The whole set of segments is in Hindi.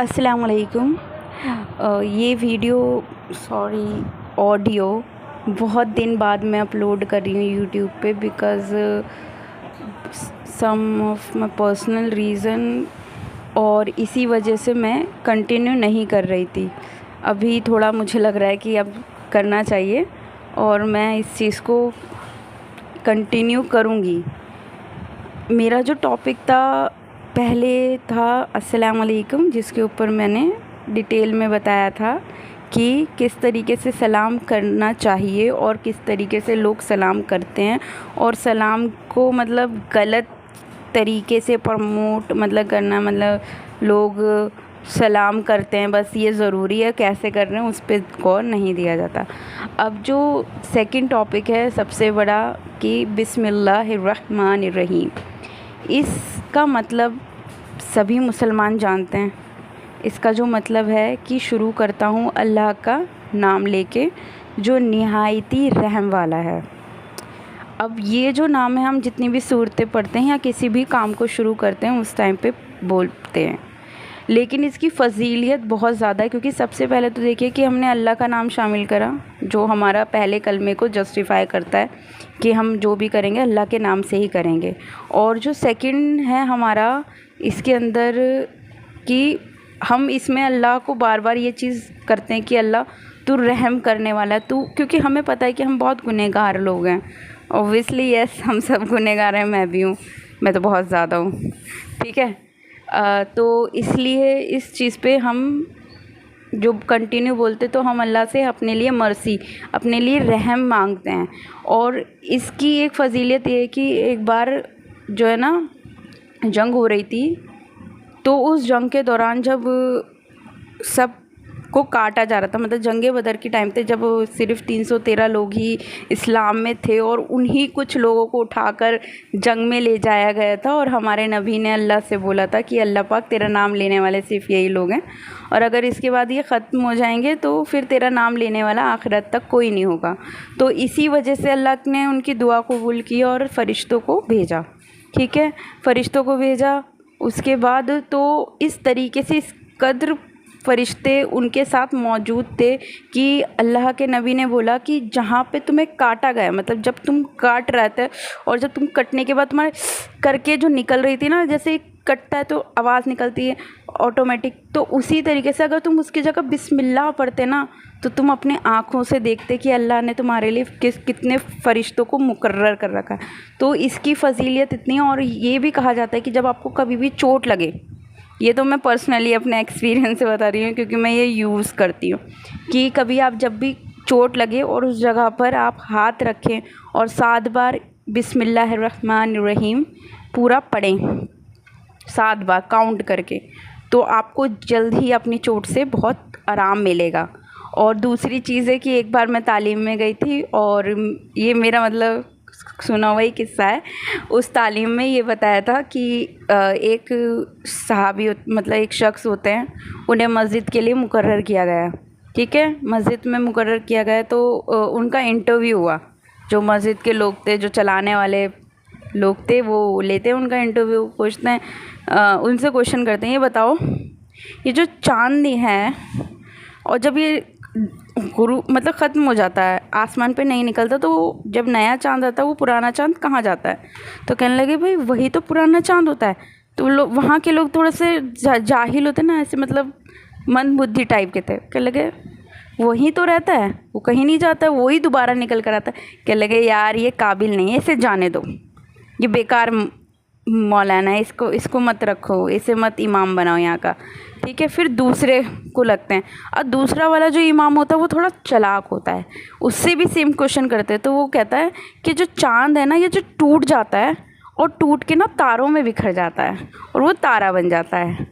अस्सलाम वालेकुम। ये वीडियो ऑडियो बहुत दिन बाद मैं अपलोड कर रही हूँ यूट्यूब पे because some of my personal reason, और इसी वजह से मैं कंटिन्यू नहीं कर रही थी। अभी थोड़ा मुझे लग रहा है कि अब करना चाहिए और मैं इस चीज़ को कंटिन्यू करूँगी। मेरा जो टॉपिक पहले था अस्सलाम वालेकुम, जिसके ऊपर मैंने डिटेल में बताया था कि किस तरीके से सलाम करना चाहिए और किस तरीके से लोग सलाम करते हैं, और सलाम को मतलब गलत तरीके से प्रमोट करना, लोग सलाम करते हैं बस ये ज़रूरी है, कैसे कर रहे हैं उस पर गौर नहीं दिया जाता। अब जो सेकंड टॉपिक है सबसे बड़ा कि बिस्मिल्लाहिर्रहमानिर्रहीम, इसका मतलब सभी मुसलमान जानते हैं। इसका जो मतलब है कि शुरू करता हूँ अल्लाह का नाम लेके जो निहायती रहम वाला है। अब ये जो नाम है हम जितनी भी सूरतें पढ़ते हैं या किसी भी काम को शुरू करते हैं उस टाइम पे बोलते हैं, लेकिन इसकी फ़जीलियत बहुत ज़्यादा है। क्योंकि सबसे पहले तो देखिए कि हमने अल्लाह का नाम शामिल करा जो हमारा पहले कलमे को जस्टिफाई करता है कि हम जो भी करेंगे अल्लाह के नाम से ही करेंगे। और जो सेकंड है हमारा इसके अंदर कि हम इसमें अल्लाह को बार बार ये चीज़ करते हैं कि अल्लाह तू रहम करने वाला है तू, क्योंकि हमें पता है कि हम बहुत गुनहगार लोग हैं। ऑब्वियसली यस, हम सब गुनहगार हैं, मैं भी हूँ, मैं तो बहुत ज़्यादा हूँ, ठीक है। तो इसलिए इस चीज़ पे हम जो कंटिन्यू बोलते तो हम अल्लाह से अपने लिए मर्सी, अपने लिए रहम मांगते हैं। और इसकी एक फ़जीलियत ये है कि एक बार जो है ना जंग हो रही थी, तो उस जंग के दौरान जब सब को काटा जा रहा था, मतलब जंग बदर के टाइम पे जब सिर्फ 313 लोग ही इस्लाम में थे और उन्हीं कुछ लोगों को उठाकर जंग में ले जाया गया था, और हमारे नबी ने अल्लाह से बोला था कि अल्लाह पाक तेरा नाम लेने वाले सिर्फ यही लोग हैं, और अगर इसके बाद ये ख़त्म हो जाएंगे तो फिर तेरा नाम लेने वाला आखिरत तक कोई नहीं होगा। तो इसी वजह से अल्लाह ने उनकी दुआ कबूल की और फ़रिश्तों को भेजा, ठीक है, फ़रिश्तों को भेजा। उसके बाद तो इस तरीके से इस कद्र फ़रिश्ते उनके साथ मौजूद थे कि अल्लाह के नबी ने बोला कि जहाँ पे तुम्हें काटा गया, मतलब जब तुम काट रहे थे और जब तुम कटने के बाद तुम्हारे करके जो निकल रही थी ना, जैसे कटता है तो आवाज़ निकलती है ऑटोमेटिक, तो उसी तरीके से अगर तुम उसकी जगह बिस्मिल्लाह पढ़ते ना तो तुम अपने आँखों से देखते कि अल्लाह ने तुम्हारे लिए कितने फ़रिश्तों को मुकर्रर कर रखा है। तो इसकी फ़जीलियत इतनी है। और ये भी कहा जाता है कि जब आपको कभी भी चोट लगे, ये तो मैं पर्सनली अपने एक्सपीरियंस से बता रही हूँ क्योंकि मैं ये यूज़ करती हूँ, कि कभी आप जब भी चोट लगे और उस जगह पर आप हाथ रखें और 7 बार बिस्मिल्लाहिर्रहमानिर्रहीम पूरा पढ़ें, 7 बार काउंट करके, तो आपको जल्द ही अपनी चोट से बहुत आराम मिलेगा। और दूसरी चीज़ है कि एक बार मैं तालीम में गई थी, और ये मेरा सुना हुआ ही किस्सा है। उस तालीम में ये बताया था कि एक सहाबी एक शख्स होते हैं, उन्हें मस्जिद के लिए मुकर्रर किया गया, ठीक है, मस्जिद में मुकर्रर किया गया। तो उनका इंटरव्यू हुआ, जो मस्जिद के लोग थे, जो चलाने वाले लोग थे, वो लेते हैं उनका इंटरव्यू, पूछते हैं उनसे क्वेश्चन करते हैं, ये बताओ ये जो चांद है और जब ये ख़त्म हो जाता है, आसमान पे नहीं निकलता, तो जब नया चांद आता है वो पुराना चांद कहाँ जाता है? तो कहने लगे भाई वही तो पुराना चांद होता है। तो लोग, वहाँ के लोग थोड़े से जाहिल होते ना, ऐसे मंद बुद्धि टाइप के थे, कहने लगे वही तो रहता है, वो कहीं नहीं जाता है, वही दोबारा निकल कर आता है। कहने लगे यार ये काबिल नहीं है, इसे जाने दो, ये बेकार मौलाना है, इसको मत रखो, इसे मत इमाम बनाओ यहाँ का, ठीक है। फिर दूसरे को लगते हैं, और दूसरा वाला जो इमाम होता है वो थोड़ा चालाक होता है, उससे भी सेम क्वेश्चन करते हैं। तो वो कहता है कि जो चांद है ना, ये जो टूट जाता है और टूट के ना तारों में बिखर जाता है और वो तारा बन जाता है।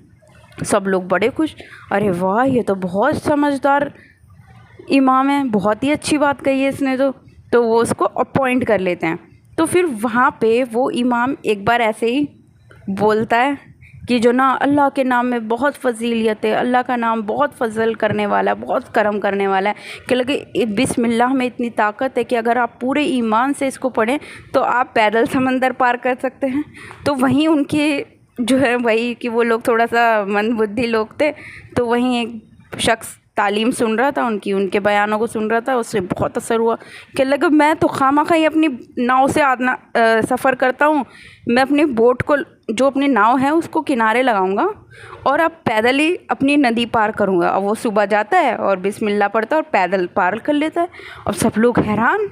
सब लोग बड़े खुश, अरे वाह ये तो बहुत समझदार इमाम है, बहुत ही अच्छी बात कही है इसने, तो वो उसको अपॉइंट कर लेते हैं। तो फिर वहाँ पे वो इमाम एक बार ऐसे ही बोलता है कि जो ना अल्लाह के नाम में बहुत फजीलियत है, अल्लाह का नाम बहुत फजल करने वाला है, बहुत करम करने वाला है, कि लगे बिस्मिल्लाह में इतनी ताकत है कि अगर आप पूरे ईमान से इसको पढ़ें तो आप पैदल समंदर पार कर सकते हैं। तो वहीं उनके जो है वही कि वो लोग थोड़ा सा मंदबुद्धि लोग थे, तो वहीं एक शख्स तालीम सुन रहा था उनकी, उनके बयानों को सुन रहा था, उससे बहुत असर हुआ। कहने लगा मैं तो खामखा ही अपनी नाव से आना सफ़र करता हूँ, मैं अपनी बोट को, जो अपनी नाव है उसको किनारे लगाऊंगा और अब पैदल ही अपनी नदी पार करूँगा। अब वो सुबह जाता है और बिस्मिल्लाह पढ़ता है और पैदल पार कर लेता है। अब सब लोग हैरान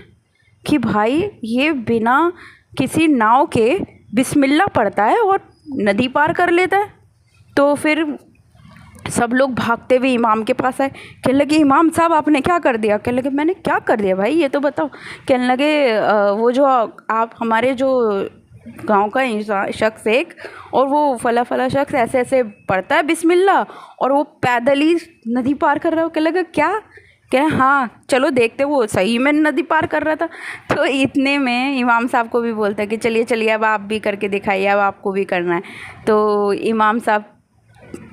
कि भाई ये बिना किसी नाव के बिस्मिल्लाह पढ़ता है और नदी पार कर लेता है। तो फिर सब लोग भागते हुए इमाम के पास आए। कहने लगे इमाम साहब आपने क्या कर दिया? कहने लगे मैंने क्या कर दिया भाई, ये तो बताओ। कहने लगे वो जो आप हमारे जो गांव का शख्स एक, और वो फला फला शख्स ऐसे ऐसे पढ़ता है बिस्मिल्लाह और वो पैदल ही नदी पार कर रहा हो। कहने लगे क्या? कह रहे हाँ चलो देखते, वो सही में नदी पार कर रहा था। तो इतने में इमाम साहब को भी बोलता है कि चलिए चलिए अब आप भी करके दिखाइए, अब आपको भी करना है। तो इमाम साहब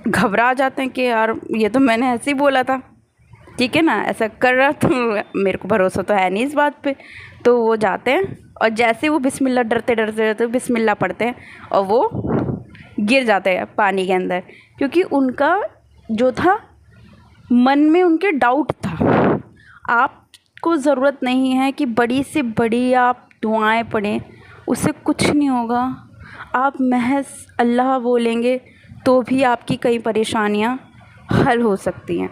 घबरा जाते हैं कि यार ये तो मैंने ऐसे ही बोला था, ठीक है ना, ऐसा कर रहा, तो मेरे को भरोसा तो है नहीं इस बात पे। तो वो जाते हैं और जैसे वो बिस्मिल्लाह डरते डरते डरते बिस्मिल्लाह पढ़ते हैं और वो गिर जाते हैं पानी के अंदर, क्योंकि उनका जो था मन में उनके डाउट था। आपको ज़रूरत नहीं है कि बड़ी से बड़ी आप दुआएं पढ़ें, उससे कुछ नहीं होगा। आप महज अल्लाह बोलेंगे तो भी आपकी कई परेशानियां हल हो सकती हैं।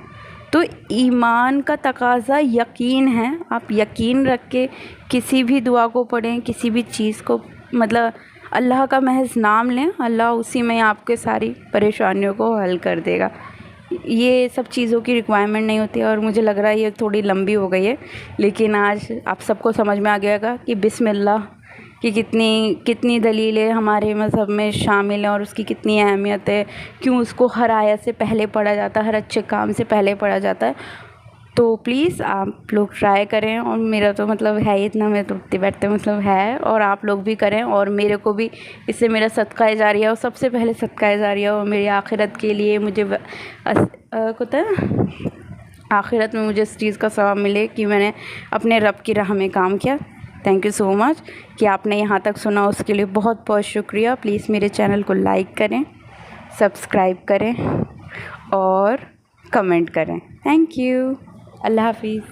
तो ईमान का तकाज़ा यकीन है। आप यकीन रख के किसी भी दुआ को पढ़ें, किसी भी चीज़ को, मतलब अल्लाह का महज नाम लें, अल्लाह उसी में आपके सारी परेशानियों को हल कर देगा। ये सब चीज़ों की रिक्वायरमेंट नहीं होती। और मुझे लग रहा है ये थोड़ी लंबी हो गई है, लेकिन आज आप सबको समझ में आ गया कि बिस्मिल्लाह की कितनी दलीलें हमारे मज़हब में शामिल हैं और उसकी कितनी अहमियत है, क्यों उसको हर आयत से पहले पढ़ा जाता है, हर अच्छे काम से पहले पढ़ा जाता है। तो प्लीज़ आप लोग ट्राई करें। और मेरा तो मतलब है ही इतना, मैं तो उठते बैठते मतलब है, और आप लोग भी करें और मेरे को भी इससे मेरा सदका जारिया हो, सबसे पहले सदका जारिया हो मेरी आखिरत के लिए। मुझे होता है आखिरत में मुझे इस चीज़ का सवाब मिले कि मैंने अपने रब की राह में काम किया। थैंक यू सो मच कि आपने यहाँ तक सुना, उसके लिए बहुत बहुत शुक्रिया। प्लीज़ मेरे चैनल को लाइक करें, सब्सक्राइब करें और कमेंट करें। Thank you. अल्लाह हाफिज़।